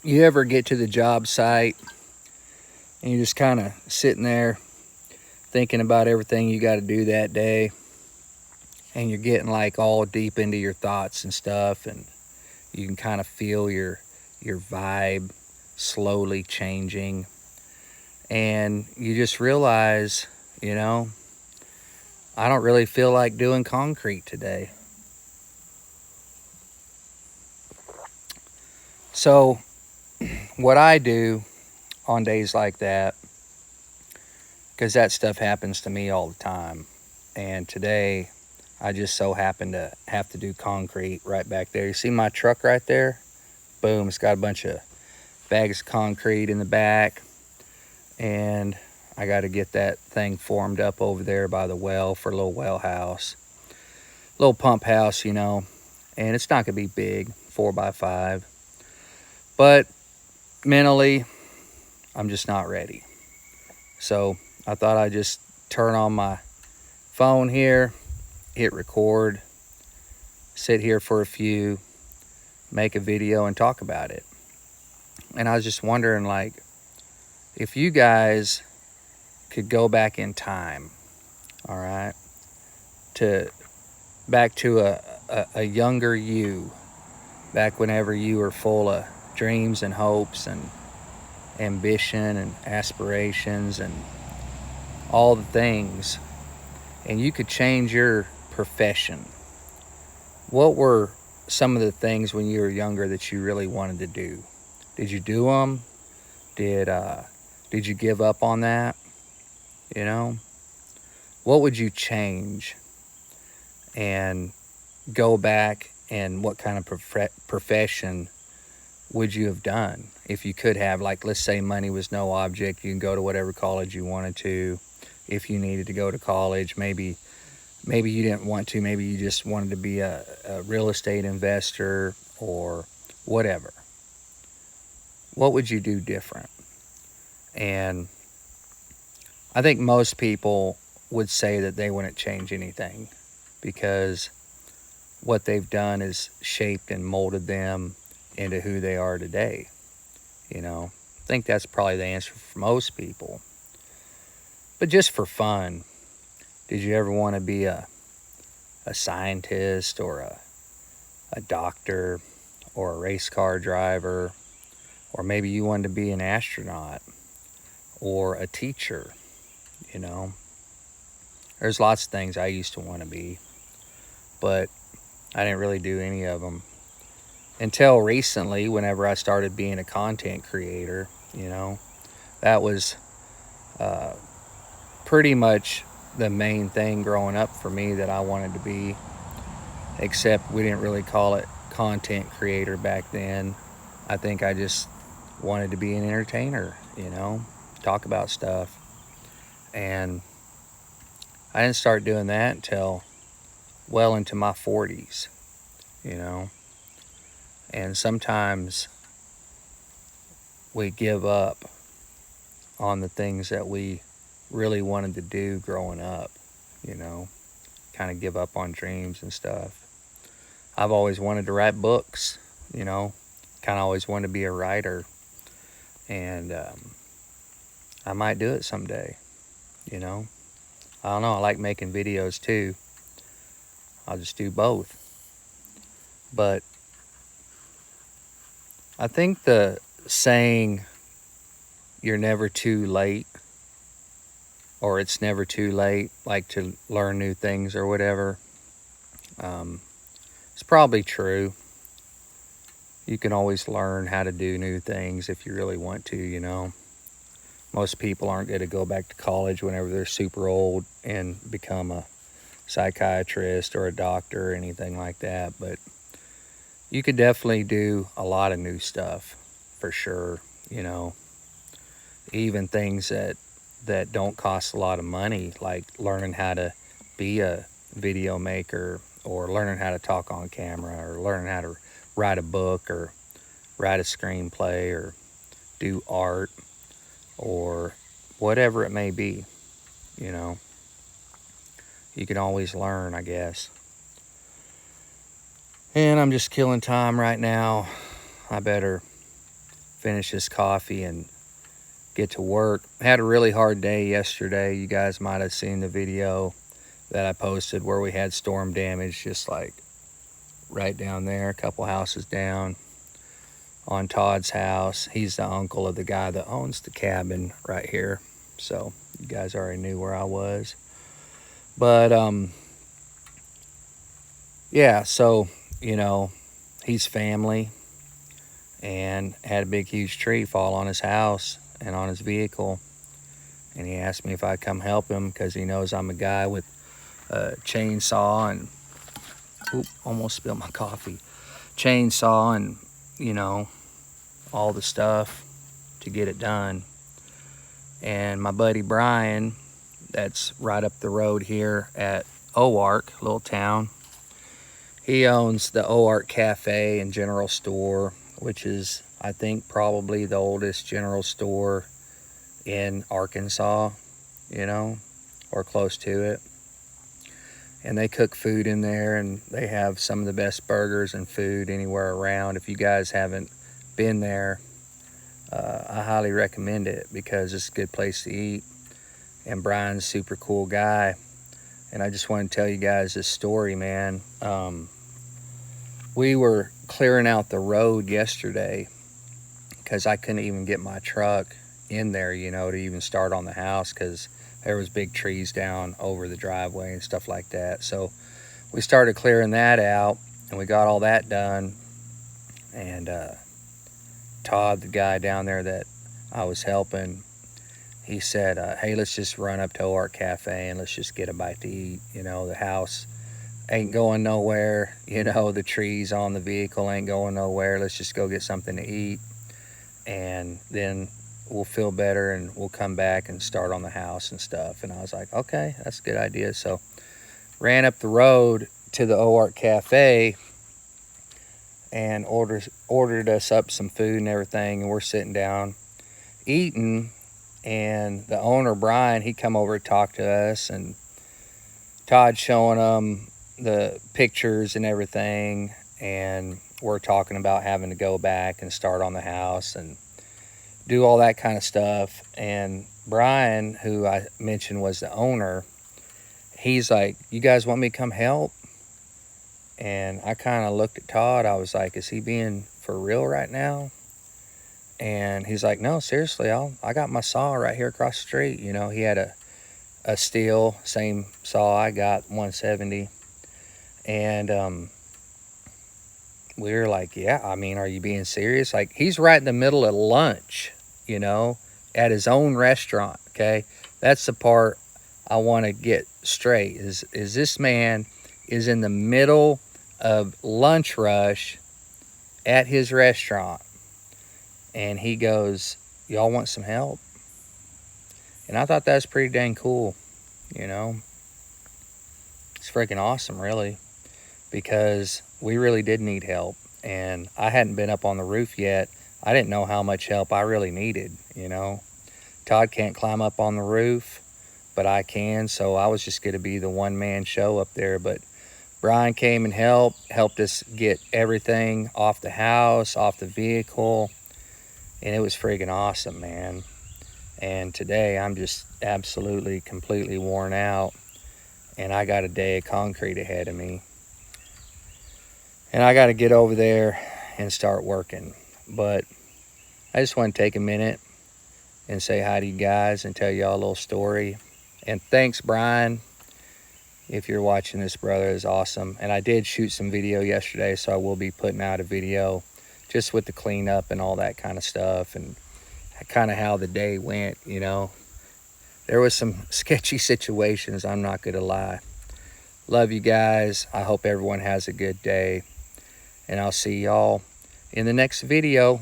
You ever get to the job site and you're just kind of sitting there thinking about everything you got to do that day, and you're getting like all deep into your thoughts and stuff, and you can kind of feel your vibe slowly changing, and you just realize, you know, I don't really feel like doing concrete today. So what I do on days like that, because that stuff happens to me all the time, and today I just so happen to have to do concrete right back there. You see my truck right there? Boom, it's got a bunch of bags of concrete in the back, and I got to get that thing formed up over there by the well for a little well house, little pump house, you know. And it's not gonna be big, 4x5, but mentally I'm just not ready. So I thought I'd just turn on my phone here, hit record, sit here for a few, make a video and talk about it. And I was just wondering, like, if you guys could go back in time, all right, to back to a younger you, back whenever you were full of dreams and hopes and ambition and aspirations and all the things, and you could change your profession, what were some of the things when you were younger that you really wanted to do? Did you do them? Did you give up on that? You know, what would you change and go back, and what kind of profession would you have done if you could have? Like, let's say money was no object, you can go to whatever college you wanted to. If you needed to go to college, maybe you didn't want to, maybe you just wanted to be a real estate investor or whatever. What would you do different? And I think most people would say that they wouldn't change anything, because what they've done is shaped and molded them into who they are today. You know, I think that's probably the answer for most people. But just for fun, did you ever want to be a scientist or a doctor or a race car driver? Or maybe you wanted to be an astronaut or a teacher, you know? There's lots of things I used to want to be, but I didn't really do any of them until recently, whenever I started being a content creator. You know, that was pretty much the main thing growing up for me that I wanted to be, except we didn't really call it content creator back then. I think I just wanted to be an entertainer, you know, talk about stuff. And I didn't start doing that until well into my 40s, you know. And sometimes we give up on the things that we really wanted to do growing up, you know, kind of give up on dreams and stuff. I've always wanted to write books, you know, kind of always wanted to be a writer. And I might do it someday, you know. I don't know, I like making videos too. I'll just do both. But I think the saying, you're never too late, or it's never too late, like to learn new things or whatever, it's probably true. You can always learn how to do new things if you really want to, you know. Most people aren't going to go back to college whenever they're super old and become a psychiatrist or a doctor or anything like that, but you could definitely do a lot of new stuff for sure, you know. Even things that don't cost a lot of money, like learning how to be a video maker, or learning how to talk on camera, or learning how to write a book, or write a screenplay, or do art, or whatever it may be, you know. You can always learn, I guess. And I'm just killing time right now. I better finish this coffee and get to work. Had a really hard day yesterday. You guys might have seen the video that I posted where we had storm damage, just like right down there, a couple houses down on Todd's house. He's the uncle of the guy that owns the cabin right here. So you guys already knew where I was. But yeah, so, you know, he's family and had a big, huge tree fall on his house and on his vehicle. And he asked me if I'd come help him because he knows I'm a guy with a chainsaw and, oop, almost spilled my coffee. Chainsaw and, you know, all the stuff to get it done. And my buddy Brian, that's right up the road here at Oark, little town. He owns the Oark Cafe and General Store, which is, I think, probably the oldest general store in Arkansas, you know, or close to it. And they cook food in there, and they have some of the best burgers and food anywhere around. If you guys haven't been there, I highly recommend it because it's a good place to eat. And Brian's a super cool guy. And I just want to tell you guys this story, man. We were clearing out the road yesterday because I couldn't even get my truck in there, you know, to even start on the house because there was big trees down over the driveway and stuff like that. So we started clearing that out, and we got all that done. And Todd, the guy down there that I was helping, he said, hey, let's just run up to Oark Cafe and let's just get a bite to eat. You know, the house ain't going nowhere. You know, the trees on the vehicle ain't going nowhere. Let's just go get something to eat, and then we'll feel better and we'll come back and start on the house and stuff. And I was like, okay, that's a good idea. So ran up the road to the Oark Cafe and ordered us up some food and everything, and we're sitting down eating. And the owner, Brian, he come over to talk to us, and Todd showing him the pictures and everything, and we're talking about having to go back and start on the house and do all that kind of stuff. And Brian, who I mentioned was the owner, he's like, you guys want me to come help? And I kind of looked at Todd. I was like, is he being for real right now? And he's like, no, seriously, I got my saw right here across the street. You know, he had a steel, same saw I got, 170. And we were like, yeah, I mean, are you being serious? Like, he's right in the middle of lunch, you know, at his own restaurant, okay? That's the part I want to get straight, is this man is in the middle of lunch rush at his restaurant. And he goes, y'all want some help? And I thought that was pretty dang cool, you know. It's freaking awesome, really, because we really did need help. And I hadn't been up on the roof yet. I didn't know how much help I really needed, you know. Todd can't climb up on the roof, but I can, so I was just going to be the one-man show up there. But Brian came and helped us get everything off the house, off the vehicle. And it was freaking awesome, man. And today I'm just absolutely, completely worn out. And I got a day of concrete ahead of me. And I got to get over there and start working. But I just want to take a minute and say hi to you guys and tell y'all a little story. And thanks, Brian. If you're watching this, brother, is awesome. And I did shoot some video yesterday, so I will be putting out a video just with the cleanup and all that kind of stuff, and kind of how the day went, you know. There was some sketchy situations, I'm not gonna lie. Love you guys. I hope everyone has a good day, and I'll see y'all in the next video.